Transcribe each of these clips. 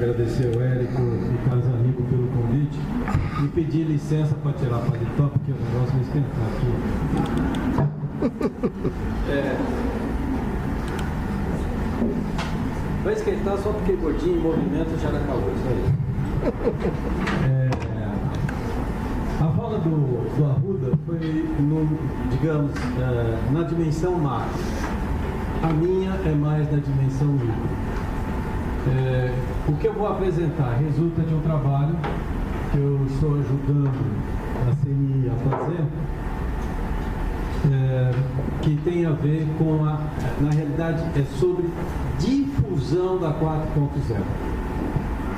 agradecer ao Érico e Carlos Amigo pelo convite e pedir licença para tirar a paletó, porque o negócio vai esquentar aqui. Vai esquentar só porque gordinho em movimento já dá calor, isso aí. A fala do Arruda foi, digamos, na dimensão macro. A minha é mais na dimensão micro. O que eu vou apresentar resulta de um trabalho que eu estou ajudando a CNI a fazer, que tem a ver com na realidade, é sobre difusão da 4.0.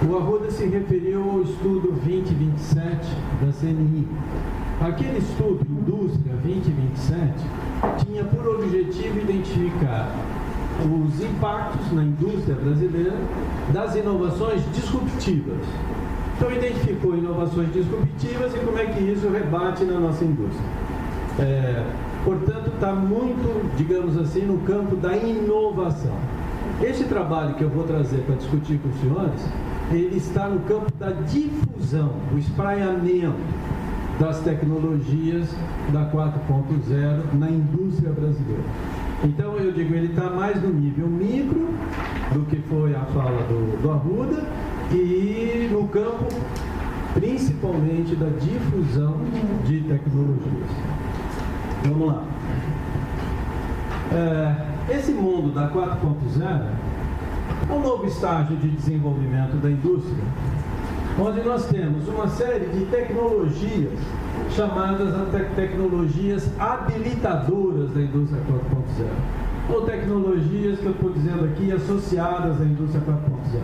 O Arruda se referiu ao estudo 2027 da CNI. Aquele estudo, Indústria 2027, tinha por objetivo identificar os impactos na indústria brasileira das inovações disruptivas. Então, identificou inovações disruptivas e como é que isso rebate na nossa indústria. Portanto, está muito, digamos assim, no campo da inovação. Esse trabalho que eu vou trazer para discutir com os senhores, ele está no campo da difusão, o espraiamento das tecnologias da 4.0 na indústria brasileira. Então, eu digo, ele está mais no nível micro do que foi a fala do Arruda e no campo, principalmente, da difusão de tecnologias. Vamos lá. Esse mundo da 4.0 é um novo estágio de desenvolvimento da indústria, onde nós temos uma série de tecnologias chamadas tecnologias habilitadoras da indústria 4.0, ou tecnologias que eu estou dizendo aqui associadas à indústria 4.0.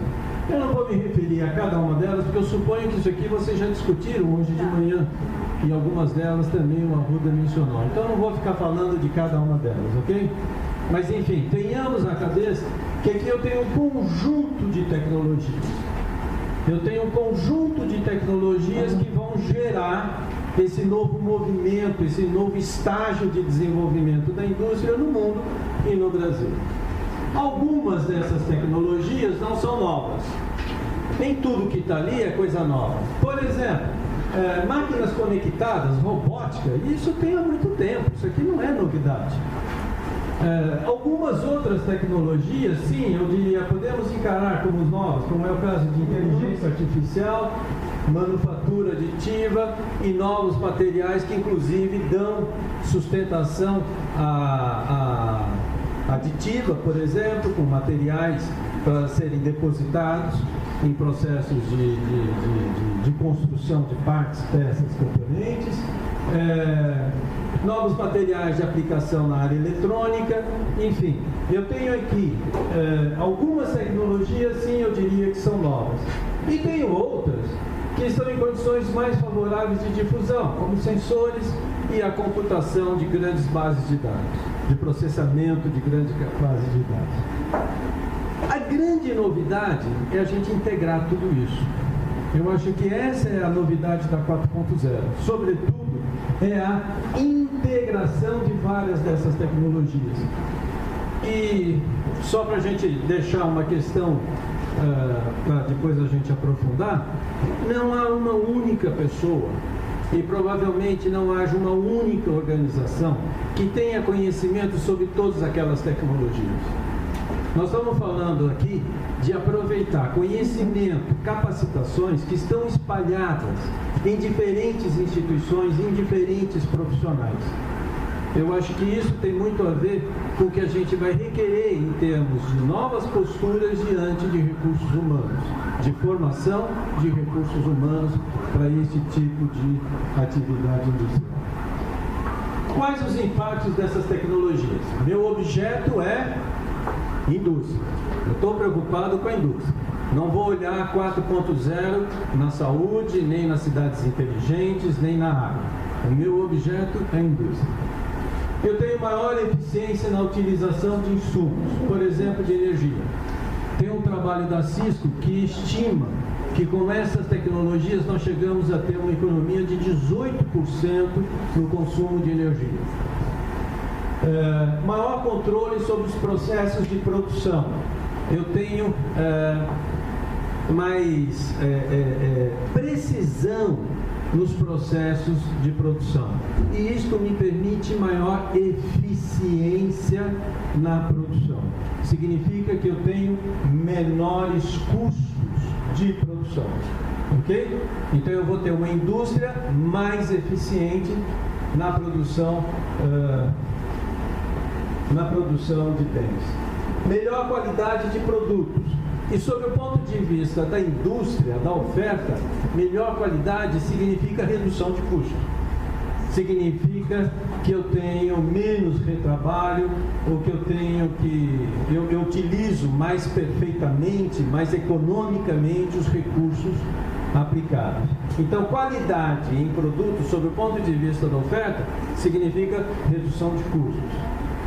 Eu não vou me referir a cada uma delas, porque eu suponho que isso aqui vocês já discutiram hoje de manhã, e algumas delas também o Arruda mencionou. Então eu não vou ficar falando de cada uma delas, ok? Mas enfim, tenhamos na cabeça que aqui eu tenho um conjunto de tecnologias. Eu tenho um conjunto de tecnologias que vão gerar esse novo movimento, esse novo estágio de desenvolvimento da indústria no mundo e no Brasil. Algumas dessas tecnologias não são novas. Nem tudo que está ali é coisa nova. Por exemplo, máquinas conectadas, robótica, isso tem há muito tempo, isso aqui não é novidade. Algumas outras tecnologias, sim, eu diria, podemos encarar como novas, como é o caso de inteligência artificial, manufatura aditiva e novos materiais que inclusive dão sustentação aditiva, por exemplo, com materiais para serem depositados em processos de construção de partes, peças, componentes, novos materiais de aplicação na área eletrônica, enfim. Eu tenho aqui algumas tecnologias, sim, eu diria que são novas. E tenho outras que estão em condições mais favoráveis de difusão, como sensores e a computação de grandes bases de dados, de processamento de grandes bases de dados. A grande novidade é a gente integrar tudo isso. Eu acho que essa é a novidade da 4.0. Sobretudo, é a integração de várias dessas tecnologias. E só para a gente deixar uma questão, para depois a gente aprofundar, não há uma única pessoa e provavelmente não haja uma única organização que tenha conhecimento sobre todas aquelas tecnologias. Nós estamos falando aqui de aproveitar conhecimento, capacitações que estão espalhadas em diferentes instituições, em diferentes profissionais. Eu acho que isso tem muito a ver com o que a gente vai requerer em termos de novas posturas diante de recursos humanos, de formação de recursos humanos para esse tipo de atividade industrial. Quais os impactos dessas tecnologias? Meu objeto é indústria. Eu estou preocupado com a indústria. Não vou olhar 4.0 na saúde, nem nas cidades inteligentes, nem na água. O meu objeto é a indústria. Eu tenho maior eficiência na utilização de insumos, por exemplo, de energia. Tem um trabalho da Cisco que estima que com essas tecnologias nós chegamos a ter uma economia de 18% no consumo de energia. Maior controle sobre os processos de produção. Eu tenho precisão nos processos de produção. E isto me permite maior eficiência na produção. Significa que eu tenho menores custos de produção. Ok? Então eu vou ter uma indústria mais eficiente na produção de tênis. Melhor qualidade de produtos. E sob o ponto de vista da indústria, da oferta, melhor qualidade significa redução de custo. Significa que eu tenho menos retrabalho, ou que eu utilizo mais perfeitamente, mais economicamente os recursos aplicados. Então, qualidade em produtos, sob o ponto de vista da oferta, significa redução de custos.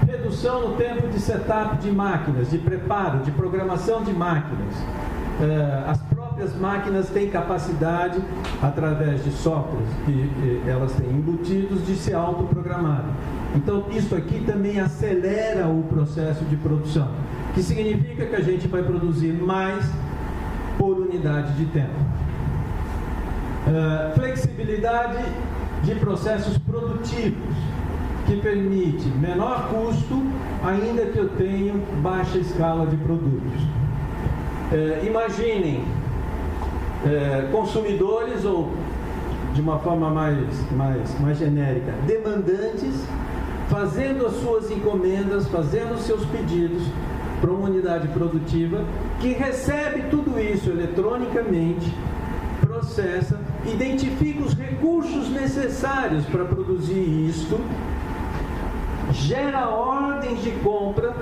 Redução no tempo de setup de máquinas, de preparo, de programação de máquinas. As próprias máquinas têm capacidade, através de softwares que elas têm embutidos, de se autoprogramarem. Então, isso aqui também acelera o processo de produção, que significa que a gente vai produzir mais por unidade de tempo. Flexibilidade de processos produtivos, que permite menor custo, ainda que eu tenha baixa escala de produtos. Imaginem consumidores, ou de uma forma mais genérica, demandantes, fazendo as suas encomendas, fazendo os seus pedidos para uma unidade produtiva, que recebe tudo isso eletronicamente, processa, identifica os recursos necessários para produzir isto, gera ordens de compra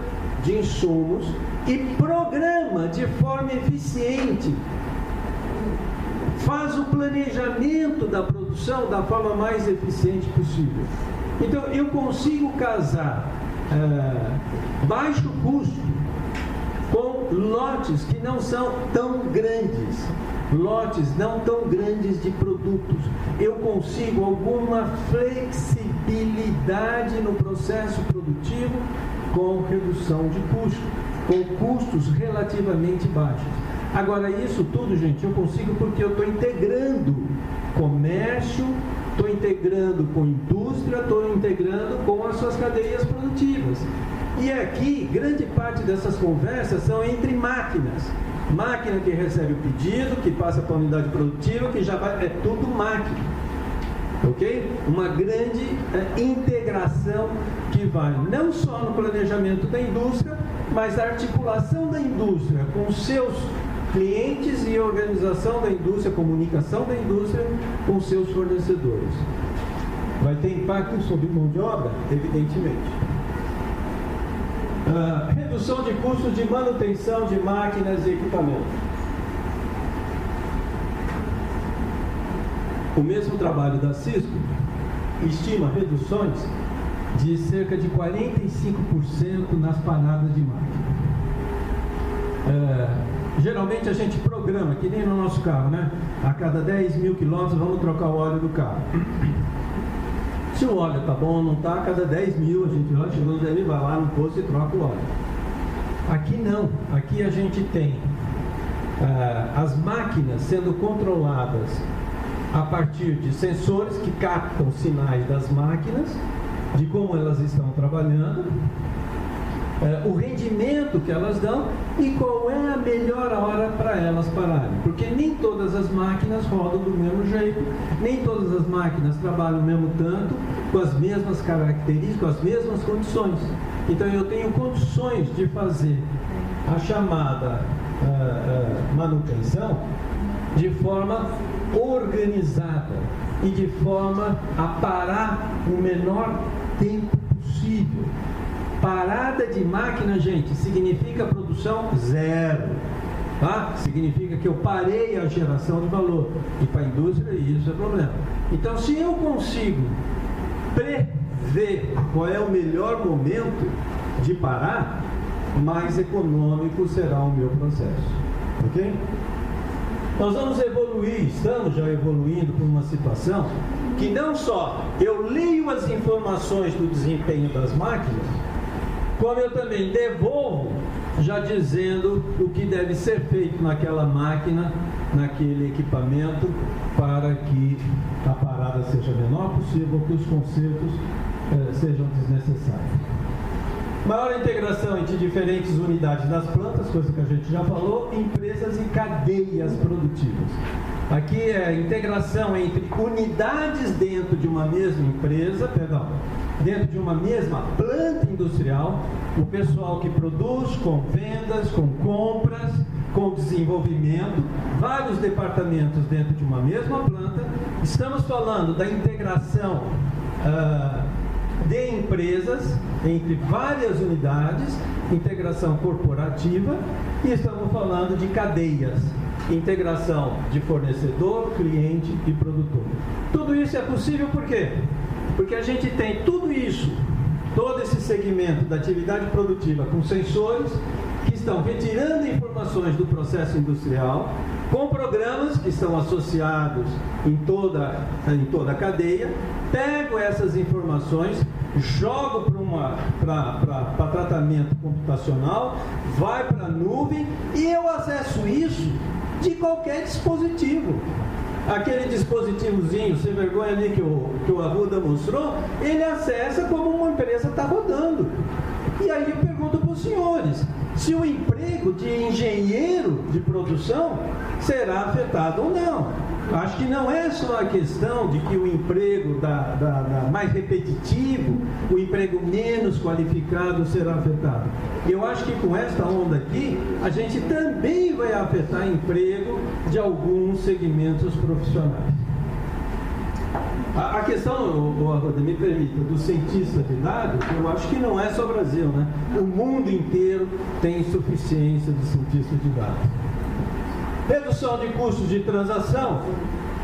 de insumos e programa de forma eficiente, faz o planejamento da produção da forma mais eficiente possível. Então eu consigo casar baixo custo com lotes que não são tão grandes, lotes não tão grandes de produtos. Eu consigo alguma flexibilidade no processo produtivo com redução de custo, com custos relativamente baixos. Agora, isso tudo, gente, eu consigo porque eu estou integrando comércio, estou integrando com indústria, estou integrando com as suas cadeias produtivas. E aqui, grande parte dessas conversas são entre máquinas. Máquina que recebe o pedido, que passa para a unidade produtiva, que já vai, é tudo máquina. Ok? Uma grande integração que vai não só no planejamento da indústria, mas a articulação da indústria com os seus clientes e organização da indústria, comunicação da indústria com seus fornecedores. Vai ter impacto sobre mão de obra? Evidentemente. Redução de custos de manutenção de máquinas e equipamentos. O mesmo trabalho da Cisco estima reduções de cerca de 45% nas paradas de máquina. Geralmente a gente programa, que nem no nosso carro, né? A cada 10 mil quilômetros vamos trocar o óleo do carro. Se o óleo está bom ou não está, a cada 10 mil a gente vai lá no posto e troca o óleo. Aqui não, aqui a gente tem as máquinas sendo controladas a partir de sensores que captam sinais das máquinas, de como elas estão trabalhando, o rendimento que elas dão e qual é a melhor hora para elas pararem. Porque nem todas as máquinas rodam do mesmo jeito, nem todas as máquinas trabalham o mesmo tanto, com as mesmas características, com as mesmas condições. Então eu tenho condições de fazer a chamada manutenção de forma organizada e de forma a parar o menor tempo possível. Parada de máquina, gente, significa produção zero, tá? Significa que eu parei a geração de valor. E para a indústria isso é problema. Então, se eu consigo prever qual é o melhor momento de parar, mais econômico será o meu processo. Ok? Nós vamos evoluir, estamos já evoluindo para uma situação que não só eu leio as informações do desempenho das máquinas, como eu também devolvo já dizendo o que deve ser feito naquela máquina, naquele equipamento, para que a parada seja a menor possível, que os consertos sejam desnecessários. Maior integração entre diferentes unidades das plantas, coisa que a gente já falou, empresas e cadeias produtivas. Aqui é a integração entre unidades dentro de uma mesma empresa, dentro de uma mesma planta industrial, o pessoal que produz com vendas, com compras, com desenvolvimento, vários departamentos dentro de uma mesma planta. Estamos falando da integração de empresas entre várias unidades, integração corporativa, e estamos falando de cadeias, integração de fornecedor, cliente e produtor. Tudo isso é possível por quê? Porque a gente tem tudo isso, todo esse segmento da atividade produtiva com sensores que estão retirando informações do processo industrial, com programas que estão associados em toda a cadeia. Pego essas informações, jogo para tratamento computacional, vai para a nuvem e eu acesso isso de qualquer dispositivo. Aquele dispositivozinho sem vergonha ali que o Arruda mostrou, ele acessa como uma empresa está rodando. E aí eu pergunto para os senhores, se o emprego de engenheiro de produção será afetado ou não. Acho que não é só a questão de que o emprego mais repetitivo, o emprego menos qualificado será afetado. Eu acho que com esta onda aqui, a gente também vai afetar emprego de alguns segmentos profissionais. A questão, me permita, do cientista de dados, eu acho que não é só o Brasil, né? O mundo inteiro tem insuficiência de cientista de dados. Redução de custos de transação.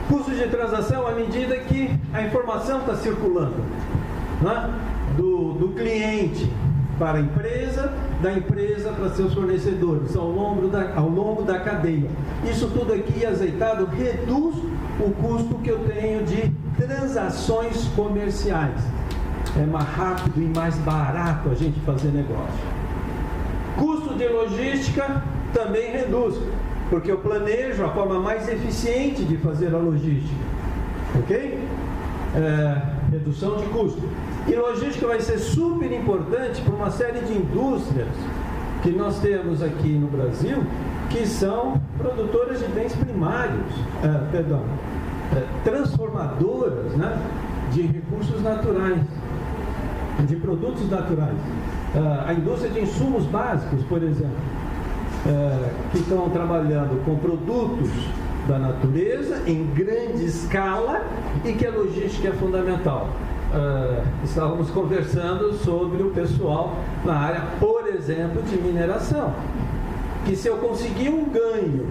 Custos de transação à medida que a informação está circulando, né? Do cliente para a empresa, da empresa para seus fornecedores, ao longo da cadeia. Isso tudo aqui azeitado reduz o custo que eu tenho de transações comerciais. É mais rápido e mais barato a gente fazer negócio. Custo de logística também reduz, porque eu planejo a forma mais eficiente de fazer a logística. Ok? Redução de custo. E logística vai ser super importante para uma série de indústrias que nós temos aqui no Brasil, que são produtoras de bens primários, transformadoras, né, de recursos naturais, de produtos naturais. A indústria de insumos básicos, por exemplo, que estão trabalhando com produtos da natureza em grande escala e que a logística é fundamental. Estávamos conversando sobre o pessoal na área, por exemplo, de mineração, que se eu conseguir um ganho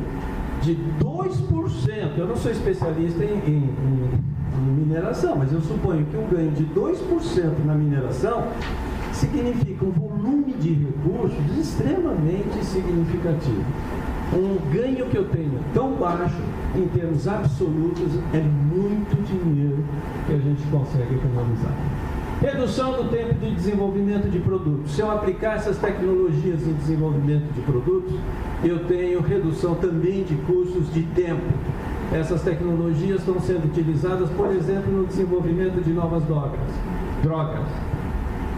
de 2%, eu não sou especialista em mineração, mas eu suponho que um ganho de 2% na mineração significa um volume de recursos extremamente significativo. Um ganho que eu tenho tão baixo, em termos absolutos, é muito dinheiro que a gente consegue economizar. Redução do tempo de desenvolvimento de produtos. Se eu aplicar essas tecnologias em desenvolvimento de produtos, eu tenho redução também de custos de tempo. Essas tecnologias estão sendo utilizadas, por exemplo, no desenvolvimento de novas drogas.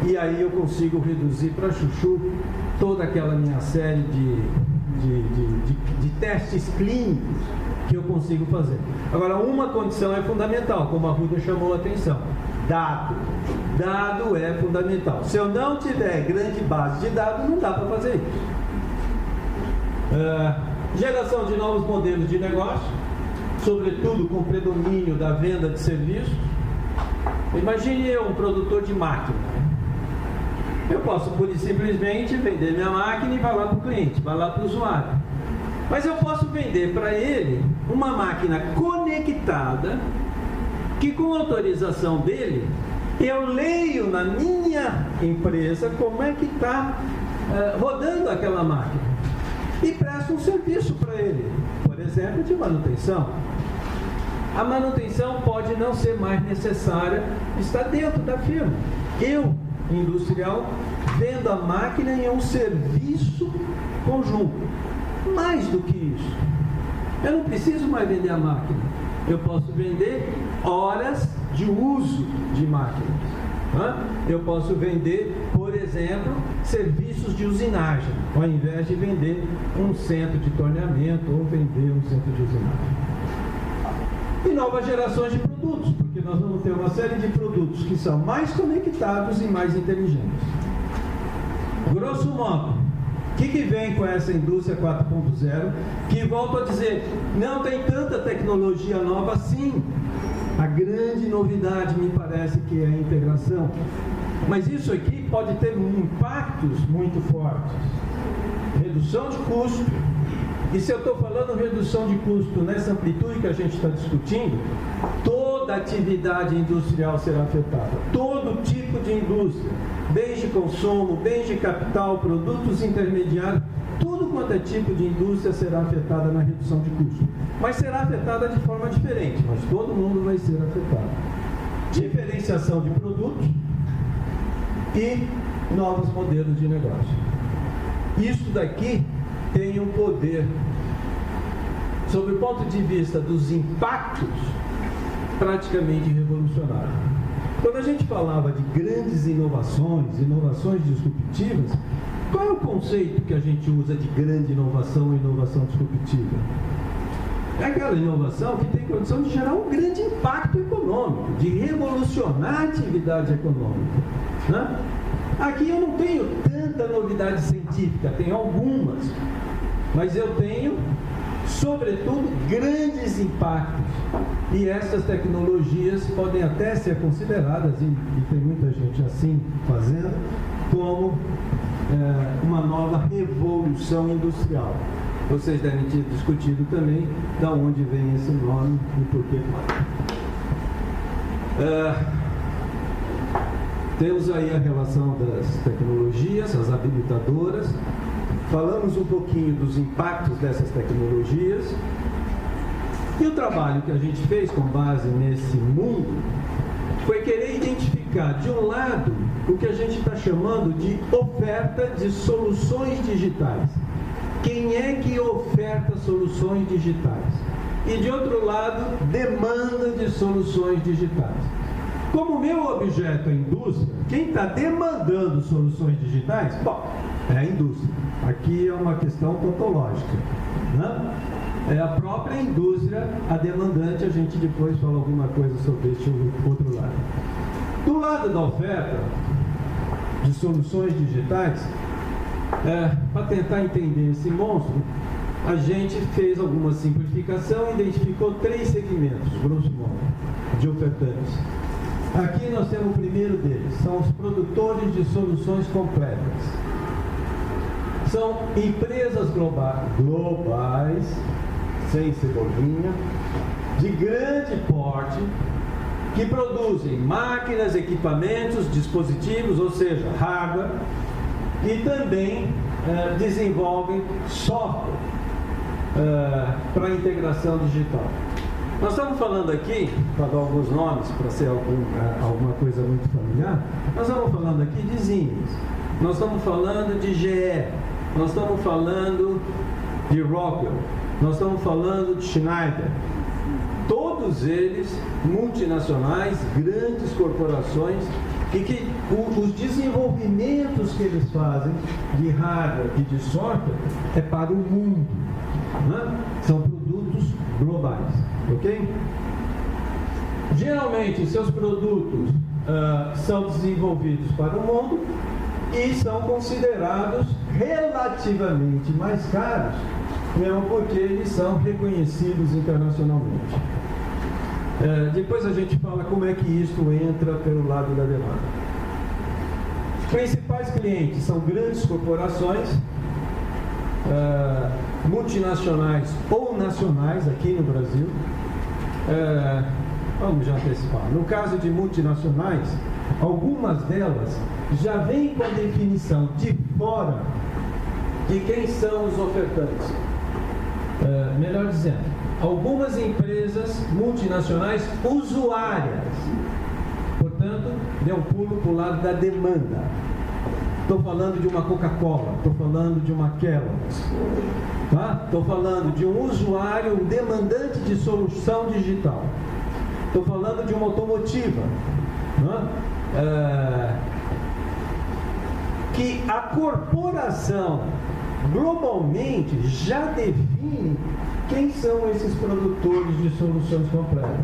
E aí eu consigo reduzir para chuchu toda aquela minha série de testes clínicos que eu consigo fazer. Agora, uma condição é fundamental, como a Arruda chamou a atenção: dado. Dado é fundamental. Se eu não tiver grande base de dados, não dá para fazer isso. Geração de novos modelos de negócio, sobretudo com predomínio da venda de serviços. Imagine eu, um produtor de máquina. Eu posso, pura e simplesmente, vender minha máquina e vai lá para o cliente, vai lá para o usuário. Mas eu posso vender para ele uma máquina conectada, que com autorização dele, eu leio na minha empresa como é que está rodando aquela máquina. E presto um serviço para ele, por exemplo, de manutenção. A manutenção pode não ser mais necessária, está dentro da firma. Eu, industrial, vendo a máquina em um serviço conjunto. Mais do que isso, eu não preciso mais vender a máquina, eu posso vender horas de uso de máquinas. Eu posso vender, por exemplo, serviços de usinagem, ao invés de vender um centro de torneamento ou vender um centro de usinagem. E novas gerações de produtos, porque nós vamos ter uma série de produtos que são mais conectados e mais inteligentes. Grosso modo, o que vem com essa indústria 4.0? Que, volto a dizer, não tem tanta tecnologia nova assim. A grande novidade, me parece, que é a integração. Mas isso aqui pode ter impactos muito fortes. Redução de custo. E se eu estou falando redução de custo nessa amplitude que a gente está discutindo, toda atividade industrial será afetada. Todo tipo de indústria, bens de consumo, bens de capital, produtos intermediários, tudo quanto é tipo de indústria será afetada na redução de custo. Mas será afetada de forma diferente, mas todo mundo vai ser afetado. Diferenciação de produtos e novos modelos de negócio. Isso daqui tem um poder, sob o ponto de vista dos impactos, praticamente revolucionário. Quando a gente falava de grandes inovações disruptivas, qual é o conceito que a gente usa de grande inovação e inovação disruptiva? É aquela inovação que tem condição de gerar um grande impacto econômico, de revolucionar a atividade econômica, né? Aqui eu não tenho tanta novidade científica, tenho algumas, mas eu tenho, sobretudo, grandes impactos. E essas tecnologias podem até ser consideradas, e tem muita gente assim fazendo, como uma nova revolução industrial. Vocês devem ter discutido também de onde vem esse nome e por que. Temos aí a relação das tecnologias, as habilitadoras. Falamos um pouquinho dos impactos dessas tecnologias. E o trabalho que a gente fez com base nesse mundo foi querer identificar, de um lado, o que a gente está chamando de oferta de soluções digitais. Quem é que oferta soluções digitais? E, de outro lado, demanda de soluções digitais. Como o meu objeto é a indústria, quem está demandando soluções digitais? Bom, é a indústria. Aqui é uma questão tautológica, né? É a própria indústria a demandante, a gente depois fala alguma coisa sobre este outro lado. Do lado da oferta de soluções digitais, para tentar entender esse monstro, a gente fez alguma simplificação e identificou 3 segmentos, grosso modo, de ofertantes. Aqui nós temos o primeiro deles, são os produtores de soluções completas. São empresas globais, sem cebolinha, de grande porte, que produzem máquinas, equipamentos, dispositivos, ou seja, hardware, e também desenvolvem software para integração digital. Nós estamos falando aqui, para dar alguns nomes, para ser alguma coisa muito familiar, nós estamos falando aqui de Siemens, nós estamos falando de GE, nós estamos falando de Rockwell, nós estamos falando de Schneider. Todos eles multinacionais, grandes corporações, e que os desenvolvimentos que eles fazem de hardware e de software é para o mundo, né? São produtos globais, ok? Geralmente seus produtos são desenvolvidos para o mundo e são considerados relativamente mais caros, mesmo porque eles são reconhecidos internacionalmente. Depois a gente fala como é que isso entra pelo lado da demanda. Os principais clientes são grandes corporações, multinacionais ou nacionais aqui no Brasil. Vamos já antecipar. No caso de multinacionais, algumas delas já vêm com a definição de fora de quem são os ofertantes. Melhor dizendo, algumas empresas multinacionais usuárias, portanto, deu um pulo para o lado da demanda. Estou falando de uma Coca-Cola, estou falando de uma Kellogg's, tá? Estou falando de um usuário, um demandante de solução digital. Estou falando de uma automotiva, né? Que a corporação globalmente já define quem são esses produtores de soluções complexas.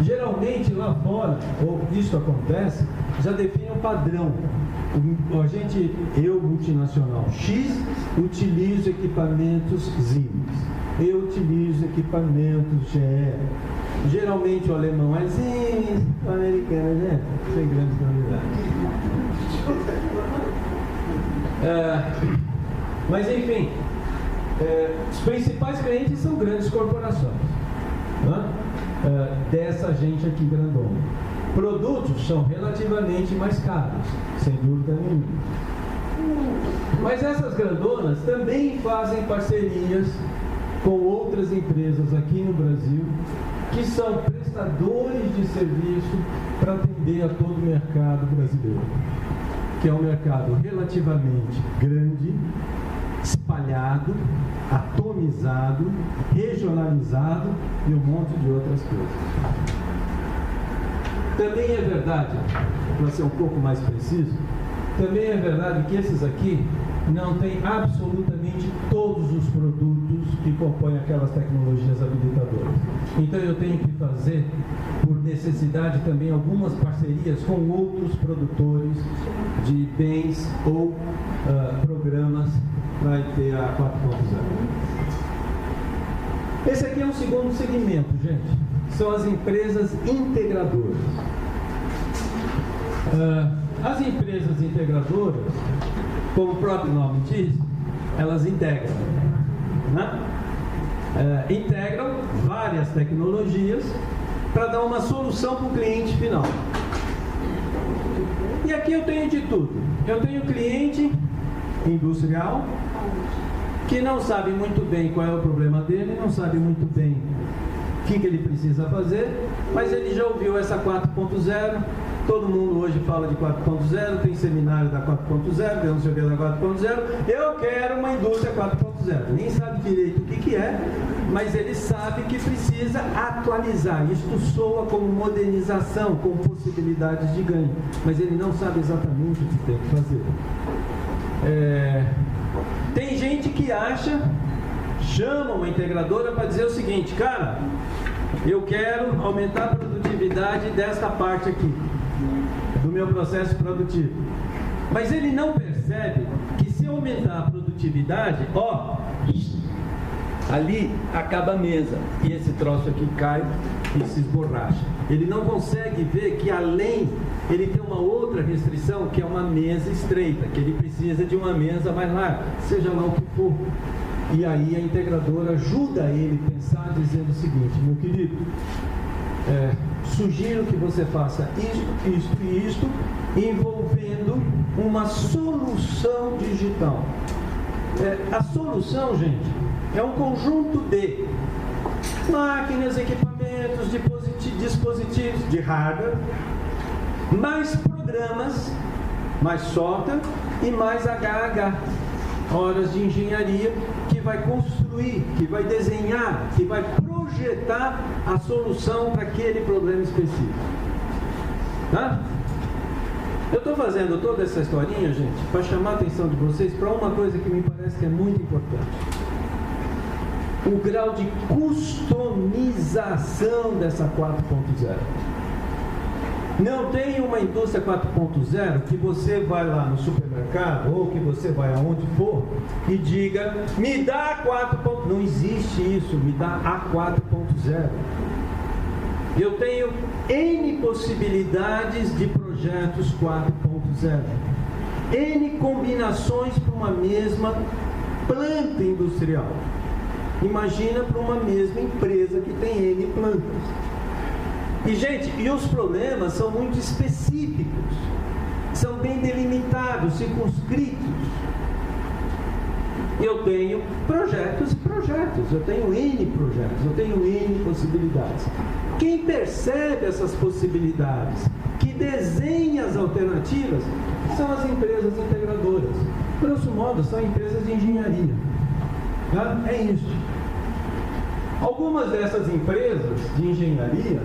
Geralmente lá fora, ou isso acontece, já define um padrão. Eu, multinacional X, utilizo equipamentos Siemens. Eu utilizo equipamentos GE. Geralmente o alemão é Siemens, o americano é sem grandes novidades. Mas enfim, os principais clientes são grandes corporações, né? Dessa gente aqui grandona. Produtos são relativamente mais caros, sem dúvida nenhuma. Mas essas grandonas também fazem parcerias com outras empresas aqui no Brasil, que são prestadores de serviço para atender a todo o mercado brasileiro, que é um mercado relativamente grande, espalhado, atomizado, regionalizado e um monte de outras coisas. Também é verdade, para ser um pouco mais preciso, também é verdade que esses aqui não têm absolutamente todos os produtos que compõem aquelas tecnologias habilitadoras. Então eu tenho que fazer, por necessidade, também algumas parcerias com outros produtores de bens ou programas para ter a 4.0. Esse aqui é um segundo segmento, gente. São as empresas integradoras. As empresas integradoras, como o próprio nome diz, elas integram, né? Integram várias tecnologias para dar uma solução para o cliente final. E aqui eu tenho de tudo. Eu tenho cliente industrial que não sabe muito bem qual é o problema dele, não sabe muito bem o que ele precisa fazer, mas ele já ouviu essa 4.0, todo mundo hoje fala de 4.0, tem seminário da 4.0, tem não sei o que da 4.0, eu quero uma indústria 4.0, nem sabe direito o que é, mas ele sabe que precisa atualizar, isto soa como modernização, com possibilidades de ganho, mas ele não sabe exatamente o que tem que fazer. Tem gente que chama uma integradora para dizer o seguinte: cara, eu quero aumentar a produtividade desta parte aqui do meu processo produtivo, mas ele não percebe que se aumentar a produtividade, ali acaba a mesa e esse troço aqui cai e se esborracha. Ele não consegue ver que além, ele tem uma outra restrição, que é uma mesa estreita, que ele precisa de uma mesa mais larga, seja lá o que for. E aí a integradora ajuda ele a pensar, dizendo o seguinte: meu querido, sugiro que você faça isto e isto, envolvendo uma solução digital. A solução, gente, é um conjunto de máquinas, equipamentos, dispositivos de hardware, mais programas, mais software e mais HH, horas de engenharia, que vai construir, que vai desenhar, que vai projetar a solução para aquele problema específico. Tá? Eu estou fazendo toda essa historinha, gente, para chamar a atenção de vocês para uma coisa que me parece que é muito importante: o grau de customização dessa 4.0. Não tem uma indústria 4.0 que você vai lá no supermercado ou que você vai aonde for e diga: me dá a 4.0. Não existe isso, me dá a 4.0. Eu tenho N possibilidades de projetos 4.0, N combinações para uma mesma planta industrial. Imagina para uma mesma empresa que tem N plantas. E, gente, os problemas são muito específicos, são bem delimitados, circunscritos. Eu tenho projetos e projetos, eu tenho N projetos, eu tenho N possibilidades. Quem percebe essas possibilidades, que desenha as alternativas, que são as empresas integradoras? Grosso modo, são empresas de engenharia. Tá? É isso. Algumas dessas empresas de engenharia,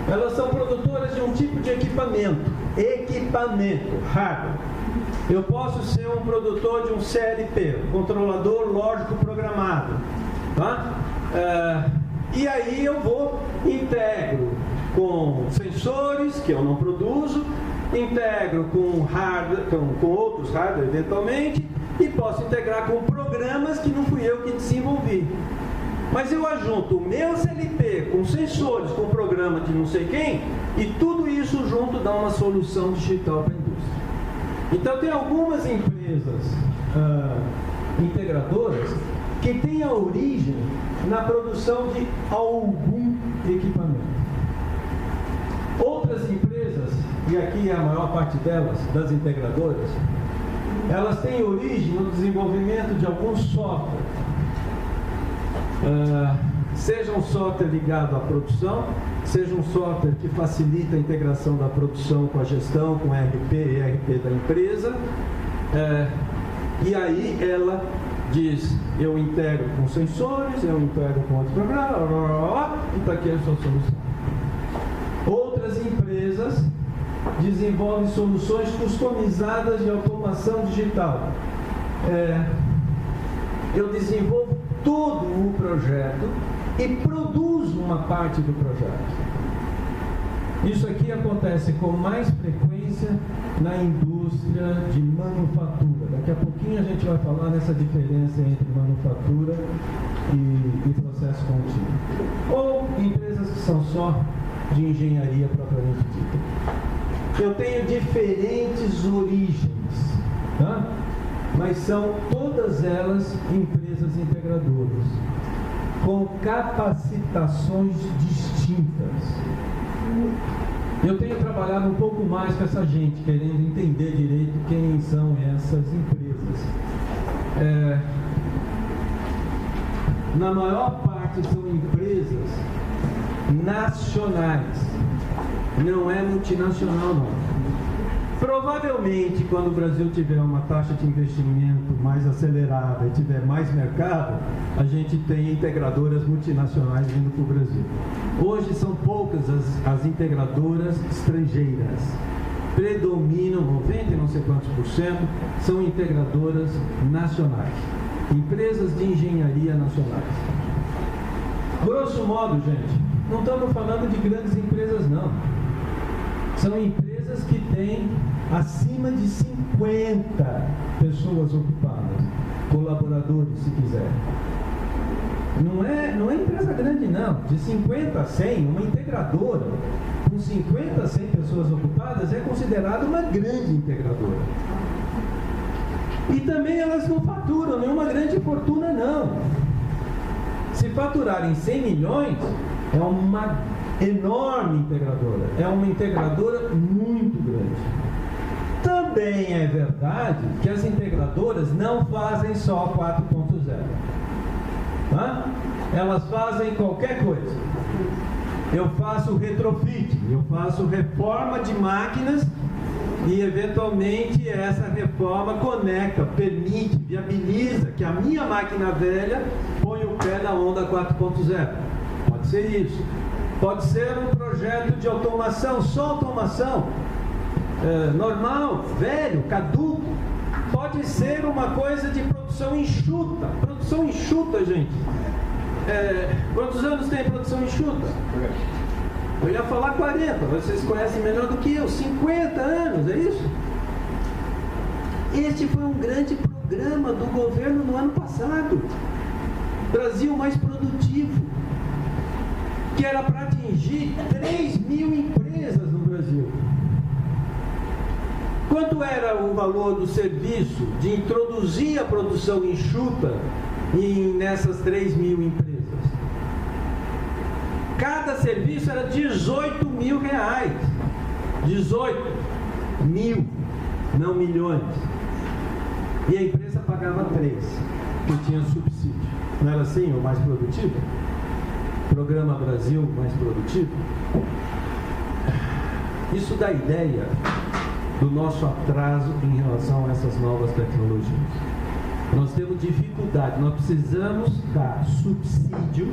elas são produtoras de um tipo de equipamento, hardware. Eu posso ser um produtor de um CLP, controlador lógico programado, tá? E aí eu integro com sensores, que eu não produzo, integro com hardware, com outros hardware eventualmente, e posso integrar com programas que não fui eu que desenvolvi. Mas eu ajunto o meu CLP com sensores, com programa de não sei quem, e tudo isso junto dá uma solução digital para a indústria. Então tem algumas empresas integradoras que têm a origem na produção de algum equipamento. Outras empresas, e aqui é a maior parte delas, das integradoras, elas têm origem no desenvolvimento de algum software. Seja um software ligado à produção, seja um software que facilita a integração da produção com a gestão, com ERP e ERP da empresa, e aí ela diz, eu integro com sensores, eu integro com outros programas, e está aqui a sua solução. Outras empresas desenvolvem soluções customizadas de automação digital. Eu desenvolvo todo o projeto e produzo uma parte do projeto. Isso aqui acontece com mais frequência na indústria de manufatura. Daqui a pouquinho a gente vai falar nessa diferença entre manufatura e processo contínuo. Ou empresas que são só de engenharia propriamente dita. Eu tenho diferentes origens, tá? Mas são todas elas empresas integradoras, com capacitações distintas. Eu tenho trabalhado um pouco mais com essa gente, querendo entender direito quem são essas empresas. Na maior parte são empresas nacionais, não é multinacional não. Provavelmente, quando o Brasil tiver uma taxa de investimento mais acelerada e tiver mais mercado, a gente tem integradoras multinacionais vindo para o Brasil. Hoje são poucas as integradoras estrangeiras. Predominam, 90 e não sei quantos %, são integradoras nacionais. Empresas de engenharia nacionais. Grosso modo, gente, não estamos falando de grandes empresas, não. São empresas que têm acima de 50 pessoas ocupadas, colaboradores, se quiser. Não é empresa grande, não. De 50 a 100, uma integradora com 50 a 100 pessoas ocupadas é considerada uma grande integradora. E também elas não faturam nenhuma grande fortuna, não. Se faturarem 100 milhões, é uma enorme integradora. É uma integradora muito grande. Também é verdade que as integradoras não fazem só 4.0. Tá? Elas fazem qualquer coisa. Eu faço retrofit, eu faço reforma de máquinas e eventualmente essa reforma conecta, permite, viabiliza que a minha máquina velha ponha o pé na onda 4.0. Pode ser isso. Pode ser um projeto de automação, só automação, normal, velho, caduco. Pode ser uma coisa de produção enxuta. Produção enxuta, gente. Quantos anos tem produção enxuta? Eu ia falar 40, vocês conhecem melhor do que eu. 50 anos, é isso? Este foi um grande programa do governo no ano passado. Brasil mais produtivo, que era para atingir 3 mil empresas no Brasil. Quanto era o valor do serviço de introduzir a produção enxuta nessas 3 mil empresas? Cada serviço era 18 mil reais. 18 mil, não milhões. E a empresa pagava 3, que tinha subsídio. Não era assim, o mais produtivo? Programa Brasil mais produtivo? Isso dá ideia do nosso atraso em relação a essas novas tecnologias. Nós temos dificuldade, nós precisamos dar subsídio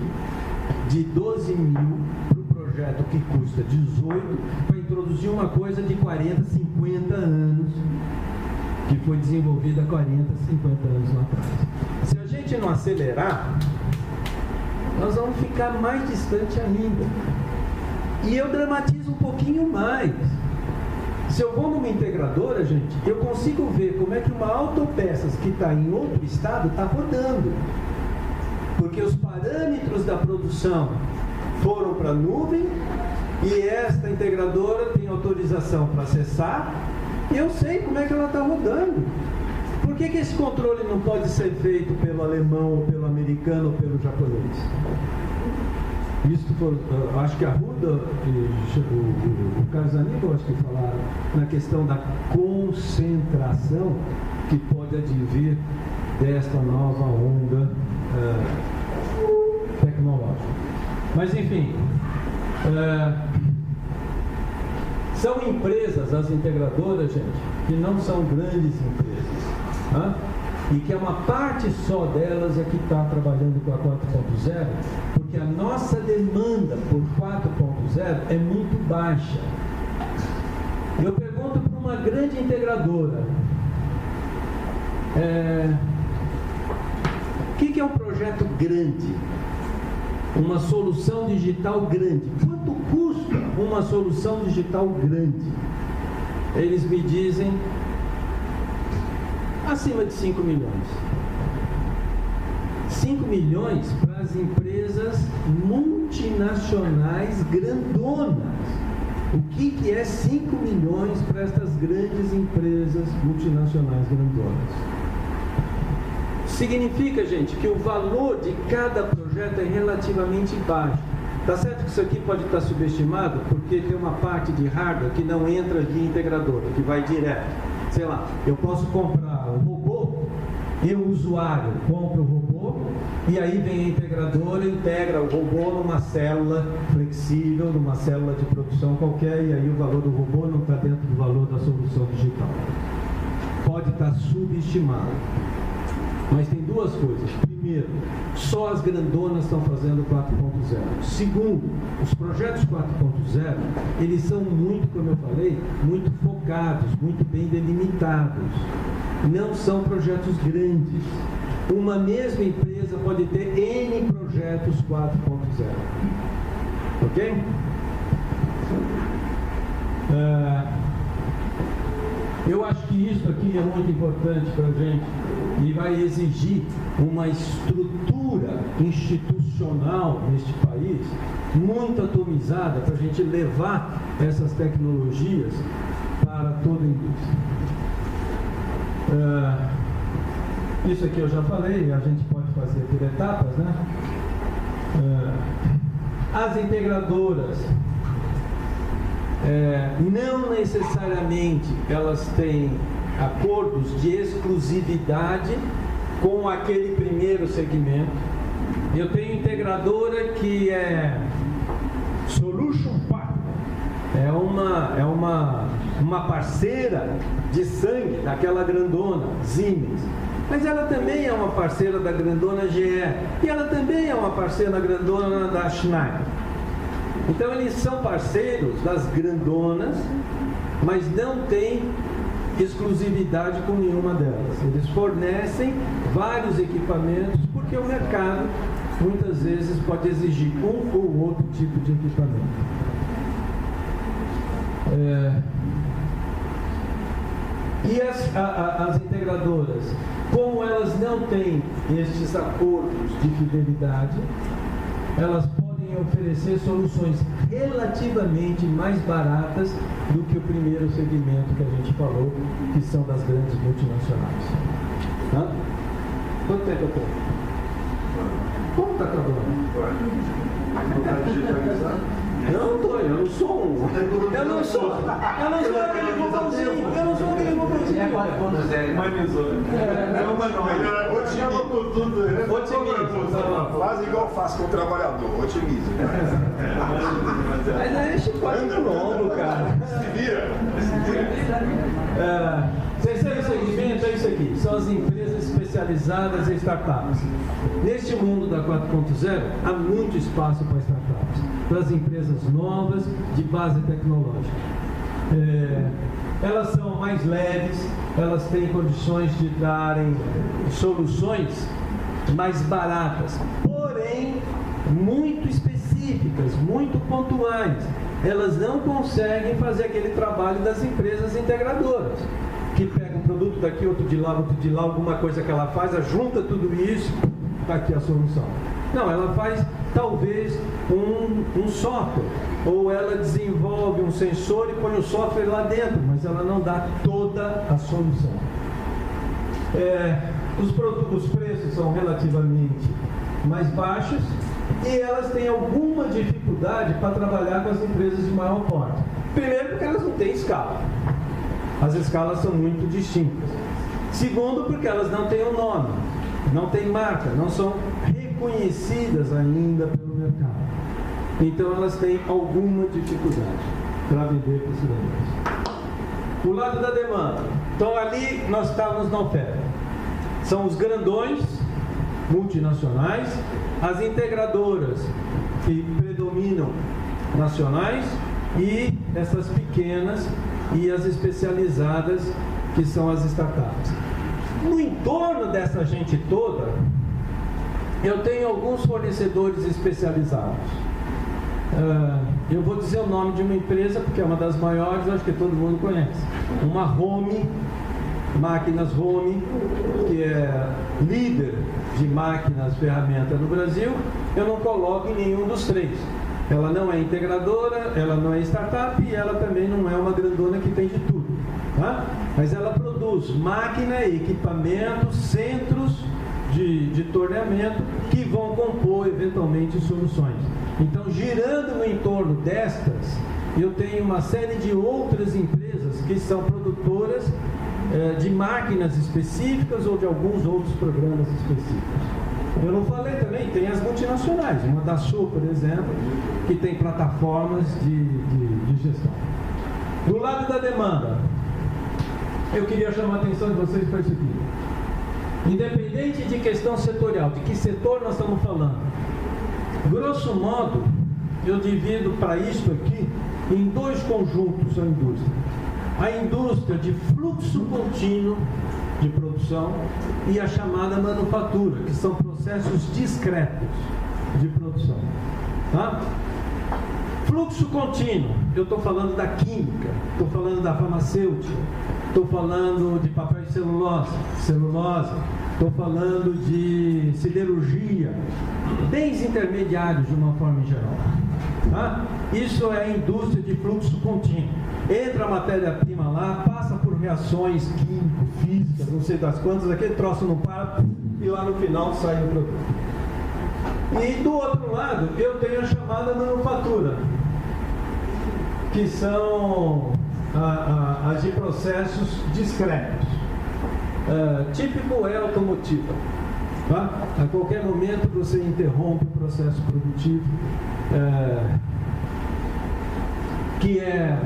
de 12 mil para o projeto que custa 18 para introduzir uma coisa de 40, 50 anos, que foi desenvolvida há 40, 50 anos atrás. Se a gente não acelerar, nós vamos ficar mais distante ainda. E eu dramatizo um pouquinho mais. Se eu vou numa integradora, gente, eu consigo ver como é que uma autopeças que está em outro estado está rodando. Porque os parâmetros da produção foram para a nuvem e esta integradora tem autorização para acessar e eu sei como é que ela está rodando. Por que esse controle não pode ser feito pelo alemão, ou pelo americano, ou pelo japonês? Isso acho que a Ruda e o Carlos Aníbal, acho que falaram na questão da concentração que pode advir desta nova onda tecnológica. Mas enfim, são empresas, as integradoras, gente, que não são grandes empresas, e que é uma parte só delas é que está trabalhando com a 4.0, porque a nossa demanda por 4.0 é muito baixa. Eu pergunto para uma grande integradora, o que é um projeto grande? Uma solução digital grande. Quanto custa uma solução digital grande? Eles me dizem acima de 5 milhões. 5 milhões para as empresas multinacionais grandonas. O que é 5 milhões para estas grandes empresas multinacionais grandonas? Significa, gente, que o valor de cada projeto é relativamente baixo. Tá certo que isso aqui pode estar subestimado, porque tem uma parte de hardware que não entra de integradora, que vai direto. Sei lá, eu posso comprar um robô, eu, usuário, compro o robô, e aí vem a integradora e integra o robô numa célula flexível, numa célula de produção qualquer, e aí o valor do robô não está dentro do valor da solução digital. Pode estar subestimado. Mas tem duas coisas. Primeiro, só as grandonas estão fazendo 4.0. Segundo, os projetos 4.0, eles são muito, como eu falei, muito focados, muito bem delimitados. Não são projetos grandes. Uma mesma empresa pode ter N projetos 4.0. Ok? Eu acho que isso aqui é muito importante para a gente e vai exigir uma estrutura institucional neste país muito atomizada para a gente levar essas tecnologias para toda a indústria. Isso aqui eu já falei, a gente pode fazer por etapas, né? As integradoras, não necessariamente elas têm acordos de exclusividade com aquele primeiro segmento. Eu tenho integradora que é Solution Partner, é uma parceira de sangue daquela grandona Siemens, mas ela também é uma parceira da grandona GE e ela também é uma parceira grandona da Schneider. Então eles são parceiros das grandonas, mas não têm exclusividade com nenhuma delas. Eles fornecem vários equipamentos porque o mercado muitas vezes pode exigir um ou outro tipo de equipamento. E as integradoras, como elas não têm estes acordos de fidelidade, elas podem oferecer soluções relativamente mais baratas do que o primeiro segmento que a gente falou, que são das grandes multinacionais. Quanto tempo eu tenho? Como está acabando? Não está digitalizado? Eu não sou aquele botãozinho. É 4.0. Humanizou. Otimismo. Faz igual faz com o trabalhador, otimismo. Mas aí é chicote no lombo, cara. Se vira. Terceiro segmento é isso aqui, são as empresas especializadas em startups. Neste mundo da 4.0, há muito espaço para startups, para as empresas novas de base tecnológica. Elas são mais leves, elas têm condições de darem soluções mais baratas, porém muito específicas, muito pontuais. Elas não conseguem fazer aquele trabalho das empresas integradoras, que pega um produto daqui, outro de lá, alguma coisa que ela faz, junta tudo isso, está aqui a solução. Não, ela faz talvez um software, ou ela desenvolve um sensor e põe o software lá dentro, mas ela não dá toda a solução. Os preços são relativamente mais baixos e elas têm alguma dificuldade para trabalhar com as empresas de maior porte. Primeiro, porque elas não têm escala. As escalas são muito distintas. Segundo, porque elas não têm um nome, não têm marca, não são reconhecidas ainda pelo mercado. Então elas têm alguma dificuldade para vender para os cidadãos. O lado da demanda. Então ali nós estávamos na oferta. São os grandões, multinacionais, as integradoras que predominam nacionais e essas pequenas e as especializadas, que são as startups. No entorno dessa gente toda, eu tenho alguns fornecedores especializados. Eu vou dizer o nome de uma empresa, porque é uma das maiores, acho que todo mundo conhece. Uma Home, Máquinas Home, que é líder de máquinas, ferramentas no Brasil. Eu não coloco em nenhum dos três. Ela não é integradora, ela não é startup e ela também não é uma grandona que tem de tudo. Tá? Mas ela produz máquina, equipamentos, centros de torneamento que vão compor eventualmente soluções. Então, girando no entorno destas, eu tenho uma série de outras empresas que são produtoras de máquinas específicas ou de alguns outros programas específicos. Eu não falei também, tem as multinacionais, uma da Sul, por exemplo, que tem plataformas de gestão. Do lado da demanda, eu queria chamar a atenção de vocês para isso aqui. Independente de questão setorial, de que setor nós estamos falando, grosso modo, eu divido para isso aqui em dois conjuntos a indústria. A indústria de fluxo contínuo de produção e a chamada manufatura, que são processos discretos de produção. Tá? Fluxo contínuo, eu estou falando da química, estou falando da farmacêutica, estou falando de papel e celulose, estou falando de siderurgia, bens intermediários de uma forma geral. Tá? Isso é a indústria de fluxo contínuo. Entra a matéria-prima lá, passa por reações químico-físicas, não sei das quantas, aquele troço não para e lá no final sai o produto. E do outro lado, eu tenho a chamada manufatura, que são as de processos discretos. Típico é automotiva. Tá? A qualquer momento você interrompe o processo produtivo, que é,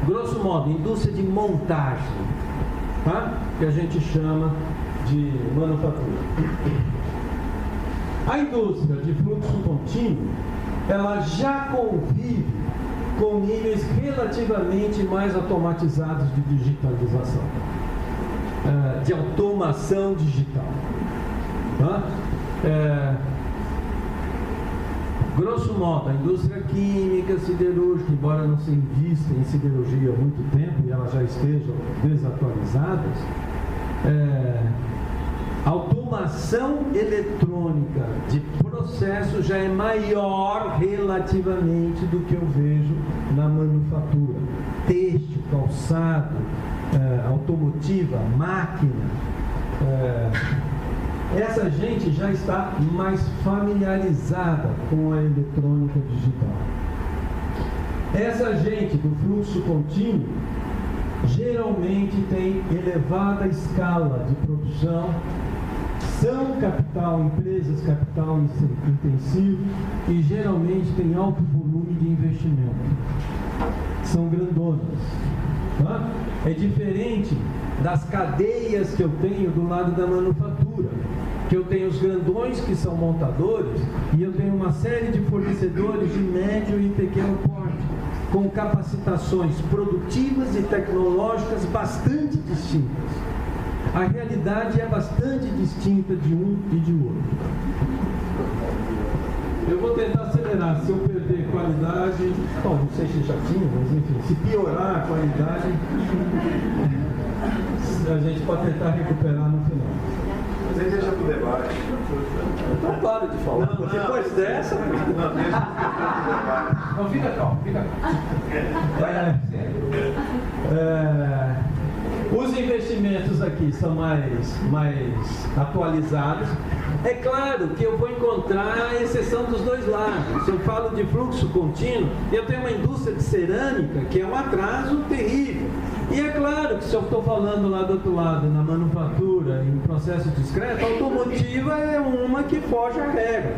grosso modo, indústria de montagem, tá? Que a gente chama de manufatura. A indústria de fluxo contínuo, ela já convive com níveis relativamente mais automatizados de digitalização, de automação digital. Tá? Grosso modo, a indústria química, siderúrgica, embora não se invista em siderurgia há muito tempo e elas já estejam desatualizadas, a automação eletrônica de processos já é maior relativamente do que eu vejo na manufatura. Têxtil, calçado, automotiva, máquina. Essa gente já está mais familiarizada com a eletrônica digital. Essa gente do fluxo contínuo geralmente tem elevada escala de produção, são empresas capital intensivo e geralmente tem alto volume de investimento. São grandonas. Tá? É diferente das cadeias que eu tenho do lado da manufatura, que eu tenho os grandões que são montadores e eu tenho uma série de fornecedores de médio e pequeno porte, com capacitações produtivas e tecnológicas bastante distintas. A realidade é bastante distinta de um e de outro. Eu vou tentar acelerar. Se eu perder qualidade, bom, não sei se já tinha, mas enfim, se piorar a qualidade, a gente pode tentar recuperar no final. Mas aí deixa pro debate. Não para de falar. Não, depois dessa. Não, deixa pro debate. Não, fica calmo, fica calmo. Os investimentos aqui são mais atualizados. É claro que eu vou encontrar a exceção dos dois lados. Se eu falo de fluxo contínuo, eu tenho uma indústria de cerâmica que é um atraso terrível. E é claro que se eu estou falando lá do outro lado, na manufatura, em processo discreto, a automotiva é uma que foge à regra.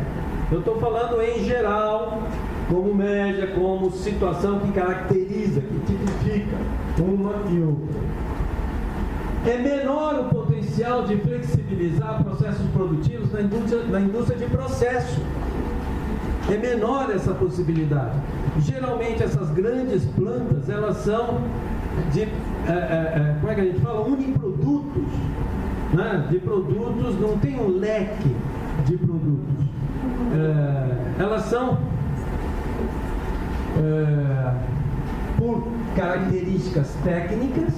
Eu estou falando em geral, como média, como situação que caracteriza, que tipifica uma e outra. É menor o potencial de flexibilizar processos produtivos na indústria de processo. É menor essa possibilidade. Geralmente essas grandes plantas, elas são de, como é que a gente fala? Uniprodutos. Né? De produtos, não tem um leque de produtos. Elas são, por características técnicas,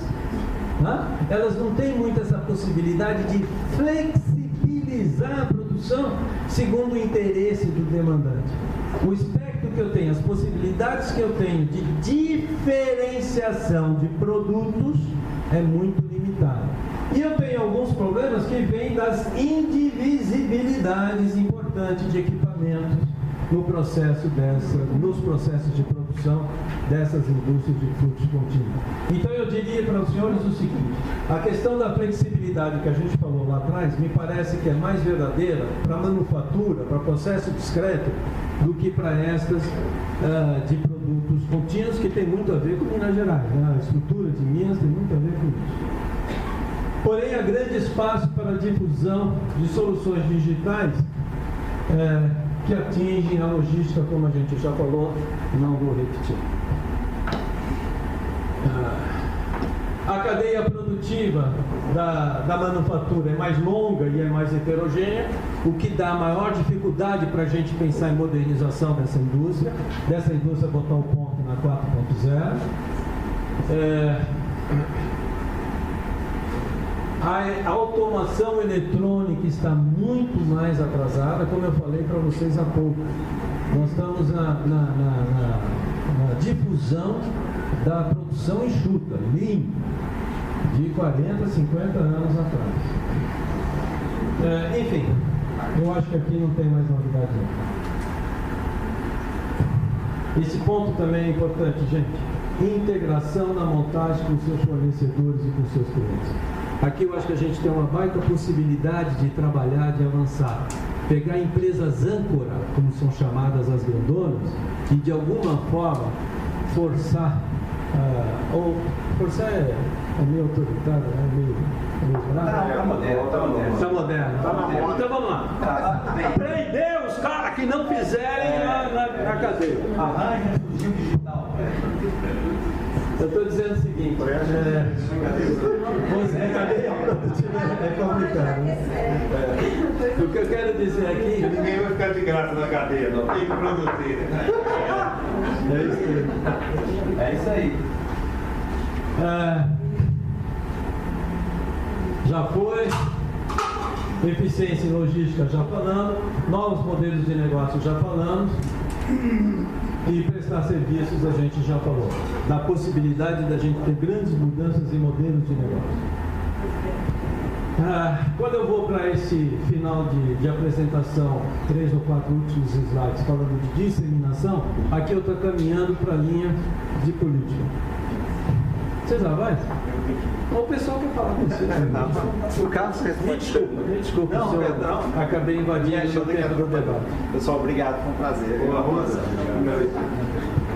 elas não têm muito essa possibilidade de flexibilizar a produção segundo o interesse do demandante. O espectro que eu tenho, as possibilidades que eu tenho de diferenciação de produtos é muito limitado. E eu tenho alguns problemas que vêm das indivisibilidades importantes de equipamentos nos processos de produção dessas indústrias de fluxo contínuo. Então eu diria para os senhores o seguinte: a questão da flexibilidade que a gente falou lá atrás me parece que é mais verdadeira para a manufatura, para processo discreto, do que para estas de produtos contínuos, que tem muito a ver com Minas Gerais, né? A estrutura de Minas tem muito a ver com isso. Porém, há grande espaço para a difusão de soluções digitais que atingem a logística, como a gente já falou, não vou repetir. A cadeia produtiva da manufatura é mais longa e é mais heterogênea, o que dá maior dificuldade para a gente pensar em modernização dessa indústria botar o ponto na 4.0. A automação eletrônica está muito mais atrasada, como eu falei para vocês há pouco. Nós estamos na difusão da produção enxuta, lean, de 40, 50 anos atrás. Enfim, eu acho que aqui não tem mais novidade não. Esse ponto também é importante, gente. Integração na montagem com seus fornecedores e com seus clientes. Aqui eu acho que a gente tem uma baita possibilidade de trabalhar, de avançar. Pegar empresas âncora, como são chamadas as grandonas, e de alguma forma forçar, ou forçar é meio autoritário, é meio bravo. Está moderno. Está moderno. Então vamos lá. Prender os caras que não fizerem na cadeia. Arranha fuzil digital. Eu estou dizendo o seguinte, cadeia produtiva é complicado, né? O que eu quero dizer aqui... Ninguém vai ficar de graça na cadeia, não tem que produzir. É isso aí. Já foi, eficiência em logística já falando, novos modelos de negócio já falamos, e prestar serviços a gente já falou, da possibilidade da gente ter grandes mudanças em modelos de negócio. Quando eu vou para esse final de apresentação, 3 ou 4 últimos slides falando de disseminação, aqui eu estou caminhando para a linha de política. Você já vai? O pessoal quer falar com você. O Carlos responde. Me desculpa, não, senhor, acabei invadindo o tempo do debate. Pessoal, obrigado, foi um prazer.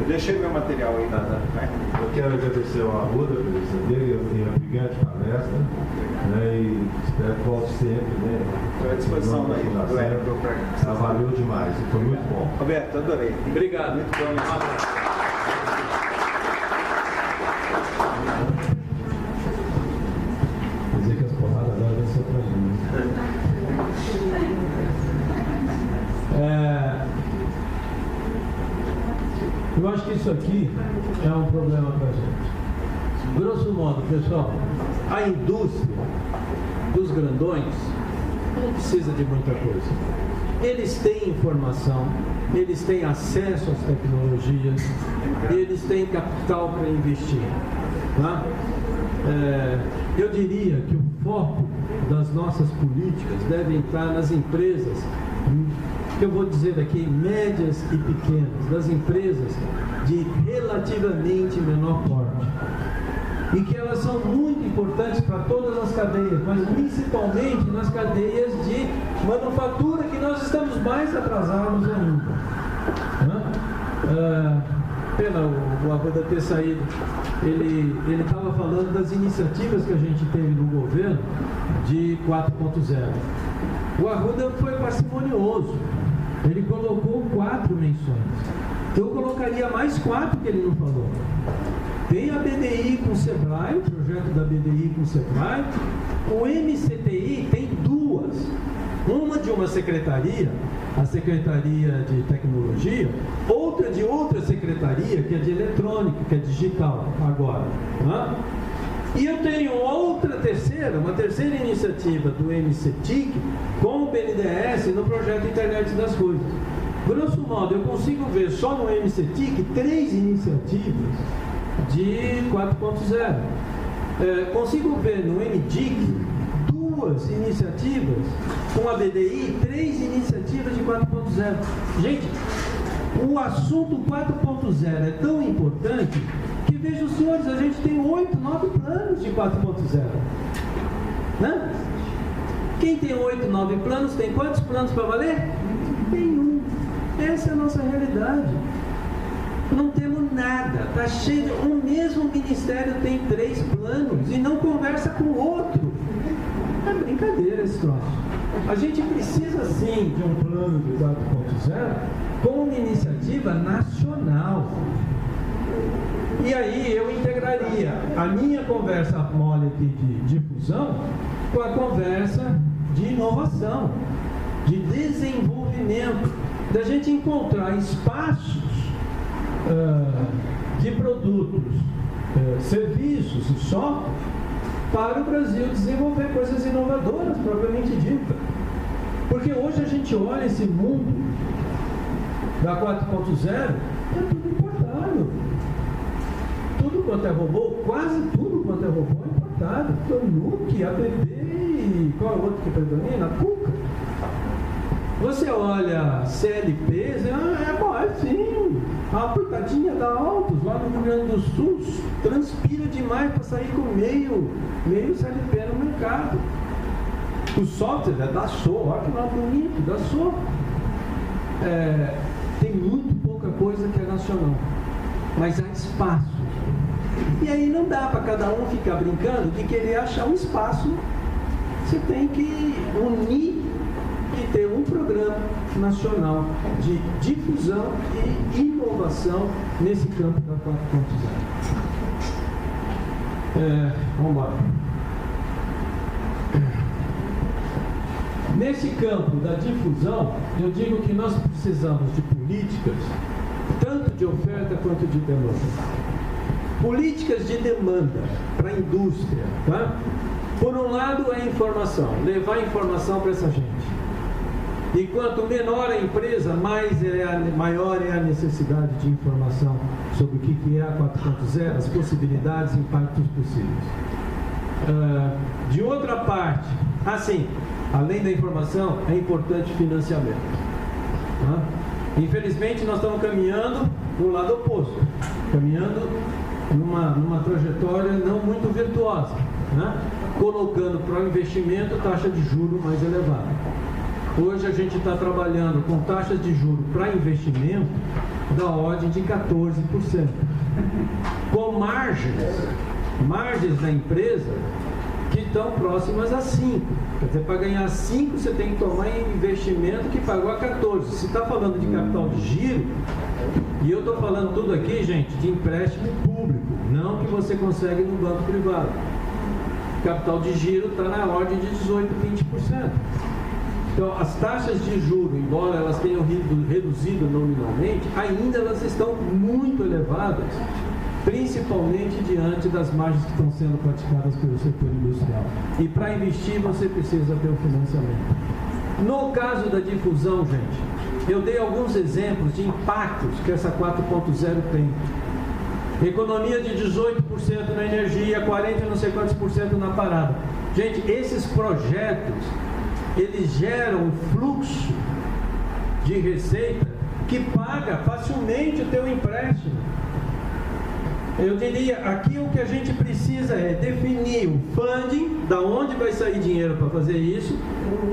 Eu deixei meu material aí. Eu quero agradecer ao Arruda pela presença dele, uma brilhante palestra, né, e espero que volte sempre. Né, estou à disposição aí do Hélio. Valeu demais, foi muito bom. Roberto, adorei. Obrigado. Muito bom. Dizer que as porradas agora vão ser pra gente. Eu acho que isso aqui é um problema para a gente. Grosso modo, pessoal, a indústria dos grandões não precisa de muita coisa. Eles têm informação, eles têm acesso às tecnologias, eles têm capital para investir. Tá? Eu diria que o foco das nossas políticas deve estar nas empresas, que eu vou dizer aqui, médias e pequenas, das empresas de relativamente menor porte. E que elas são muito importantes para todas as cadeias, mas principalmente nas cadeias de manufatura, que nós estamos mais atrasados ainda. Pena o Arruda ter saído. Ele estava falando das iniciativas que a gente teve no governo de 4.0. O Arruda foi parcimonioso. Ele colocou 4 menções. Eu colocaria mais 4 que ele não falou. Tem a BDI com o Sebrae, o projeto da BDI com o Sebrae. O MCTI tem 2. Uma de uma secretaria, a Secretaria de Tecnologia, outra de outra secretaria, que é de eletrônica, que é digital agora. Né? E eu tenho uma terceira iniciativa do MCTIC com o BNDES no projeto Internet das Coisas. Grosso modo, eu consigo ver só no MCTIC 3 iniciativas de 4.0. Consigo ver no MDIC 2 iniciativas, com a BDI 3 iniciativas de 4.0. Gente, o assunto 4.0 é tão importante que, vejam os senhores, a gente tem 8, 9 planos de 4.0. Né? Quem tem 8, 9 planos, tem quantos planos para valer? Nenhum. Essa é a nossa realidade. Não temos nada. Está cheio de... Um mesmo ministério tem 3 planos e não conversa com o outro. É brincadeira esse troço. A gente precisa sim de um plano de 4.0 com uma iniciativa nacional. E aí eu integraria a minha conversa mole aqui de difusão com a conversa de inovação, de desenvolvimento, da gente encontrar espaços de produtos, serviços e software para o Brasil desenvolver coisas inovadoras, propriamente dita. Porque hoje a gente olha esse mundo da 4.0, é tudo importado. Tudo quanto é robô, quase tudo quanto é robô é importado. O Nuke, ABB e qual é o outro que predomina? A Cuca. Você olha CLPs, sim, a portadinha da Altos, lá no Rio Grande do Sul, transpira demais para sair com meio CLP no mercado. O software é da SO, olha que nome bonito, da SO. Tem muito pouca coisa que é nacional, mas há espaço. E aí não dá para cada um ficar brincando de querer achar um espaço. Você tem que unir e ter um programa nacional de difusão e inovação nesse campo da 4.0. Vamos embora. Nesse campo da difusão, eu digo que nós precisamos de políticas, tanto de oferta quanto de demanda. Políticas de demanda para a indústria, tá? Por um lado é informação, levar informação para essa gente. E quanto menor a empresa, maior é a necessidade de informação sobre o que é a 4.0, as possibilidades e impactos possíveis. De outra parte, Assim, além da informação, é importante financiamento. Tá? Infelizmente, nós estamos caminhando para o lado oposto, caminhando numa trajetória não muito virtuosa, né? Colocando para o investimento taxa de juros mais elevada. Hoje a gente está trabalhando com taxas de juros para investimento da ordem de 14%, com margens da empresa que estão próximas a 5%. Quer dizer, para ganhar 5%, você tem que tomar em investimento que pagou a 14%. Se está falando de capital de giro, e eu estou falando tudo aqui, gente, de empréstimo público, não que você consegue no banco privado. Capital de giro está na ordem de 18%, 20%. Então, as taxas de juros, embora elas tenham reduzido nominalmente, ainda elas estão muito elevadas, principalmente diante das margens que estão sendo praticadas pelo setor industrial. E para investir, você precisa ter o financiamento. No caso da difusão, gente, eu dei alguns exemplos de impactos que essa 4.0 tem. Economia de 18% na energia, 40% e não sei quantos por cento na parada. Gente, esses projetos, eles geram um fluxo de receita que paga facilmente o teu empréstimo. Eu diria, aqui o que a gente precisa é definir o funding, da onde vai sair dinheiro para fazer isso,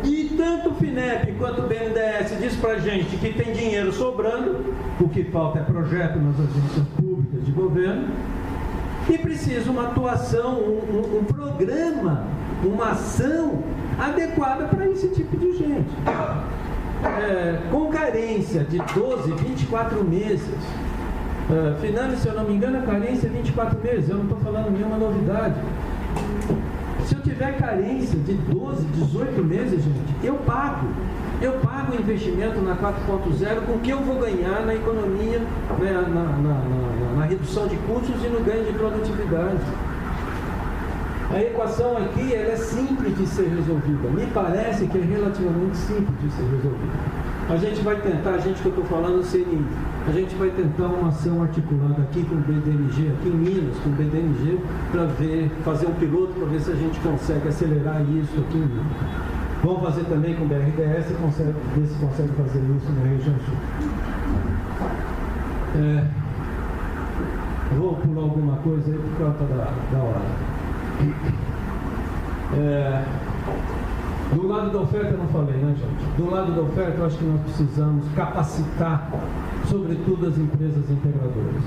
e tanto o FINEP quanto o BNDES diz para a gente que tem dinheiro sobrando, o que falta é projeto nas agências públicas de governo, e precisa uma atuação, um programa, uma ação adequada para esse tipo de gente. Com carência de 12, 24 meses, Finame, se eu não me engano, a carência é 24 meses, eu não estou falando nenhuma novidade. Se eu tiver carência de 12, 18 meses, gente, eu pago o investimento na 4.0 com o que eu vou ganhar na economia, né, na redução de custos e no ganho de produtividade. A equação aqui ela é simples de ser resolvida, me parece que é relativamente simples de ser resolvida. A gente vai tentar, que eu estou falando, CNI, a gente vai tentar uma ação articulada aqui com o BDNG, aqui em Minas, com o BDNG, para fazer um piloto, para ver se a gente consegue acelerar isso aqui em Minas. Vamos fazer também com o BRDS, ver se consegue fazer isso na região sul. Vou pular alguma coisa aí por conta da hora. Do lado da oferta eu não falei, né, gente? Do lado da oferta eu acho que nós precisamos capacitar, sobretudo as empresas integradoras.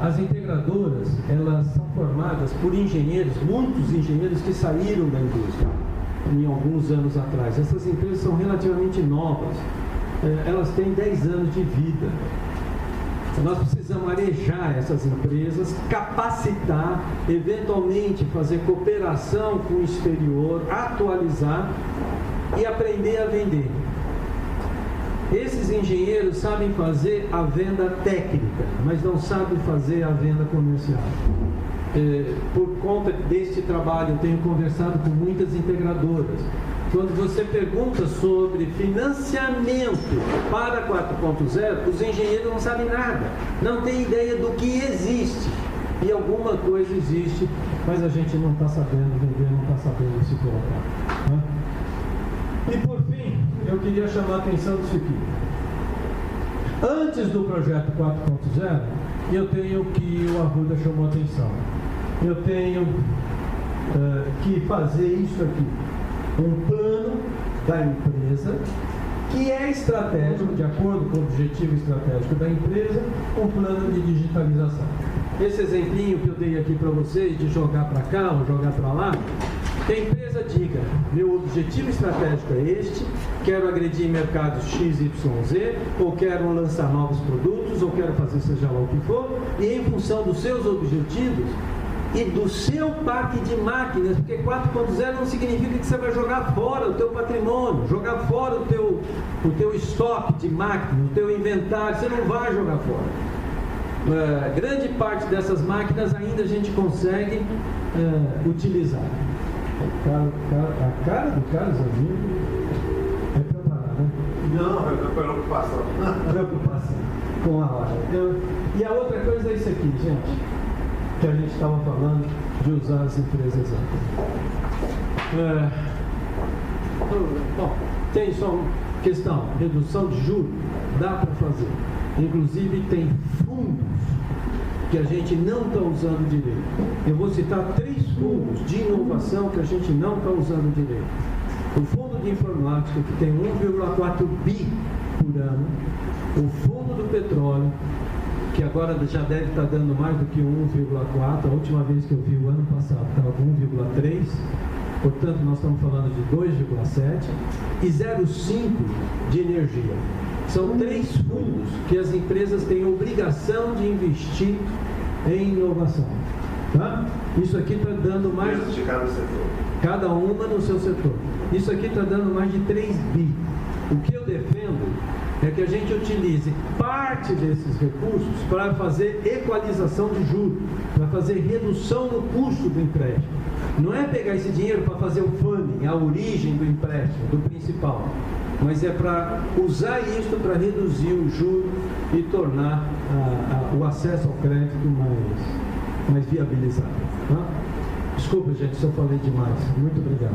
As integradoras, elas são formadas por engenheiros, muitos engenheiros que saíram da indústria em alguns anos atrás. Essas empresas são relativamente novas, elas têm 10 anos de vida. Nós precisamos arejar essas empresas, capacitar, eventualmente fazer cooperação com o exterior, atualizar e aprender a vender. Esses engenheiros sabem fazer a venda técnica, mas não sabem fazer a venda comercial. Por conta deste trabalho, eu tenho conversado com muitas integradoras. Quando você pergunta sobre financiamento para 4.0, os engenheiros não sabem nada, não têm ideia do que existe. E alguma coisa existe, mas a gente não está sabendo vender, não está sabendo se colocar. Né? E por fim, eu queria chamar a atenção disso aqui. Antes do projeto 4.0, eu tenho que o Arruda chamou a atenção. Eu tenho que fazer isso aqui. Um plano da empresa que é estratégico, de acordo com o objetivo estratégico da empresa, um plano de digitalização. Esse exemplinho que eu dei aqui para vocês, de jogar para cá ou jogar para lá, que a empresa diga, meu objetivo estratégico é este, quero agredir mercados XYZ, ou quero lançar novos produtos, ou quero fazer seja lá o que for, e em função dos seus objetivos, e do seu parque de máquinas, porque 4.0 não significa que você vai jogar fora o teu patrimônio, jogar fora o teu estoque de máquinas, o teu inventário, você não vai jogar fora. Grande parte dessas máquinas ainda a gente consegue utilizar. A cara do Carlos amigo é preparar, né? Não, é preocupação. Preocupação com a hora. E a outra coisa é isso aqui, gente, que a gente estava falando de usar as empresas amplas. Bom, tem só uma questão, redução de juros, dá para fazer. Inclusive tem fundos que a gente não está usando direito. Eu vou citar 3 fundos de inovação que a gente não está usando direito. O fundo de informática, que tem 1,4 bi por ano. O fundo do petróleo, que agora já deve estar dando mais do que 1,4. A última vez que eu vi o ano passado estava com 1,3. Portanto, nós estamos falando de 2,7 e 0,5 de energia. São 3 fundos que as empresas têm obrigação de investir em inovação. Tá? Isso aqui está dando mais... de cada setor. Cada uma no seu setor. Isso aqui está dando mais de 3 bi. O que eu defendo é que a gente utilize parte desses recursos para fazer equalização de juros, para fazer redução no custo do empréstimo. Não é pegar esse dinheiro para fazer o funding, a origem do empréstimo, do principal, mas é para usar isso para reduzir o juro e tornar o acesso ao crédito mais viabilizado. Tá? Desculpa, gente, se eu falei demais. Muito obrigado.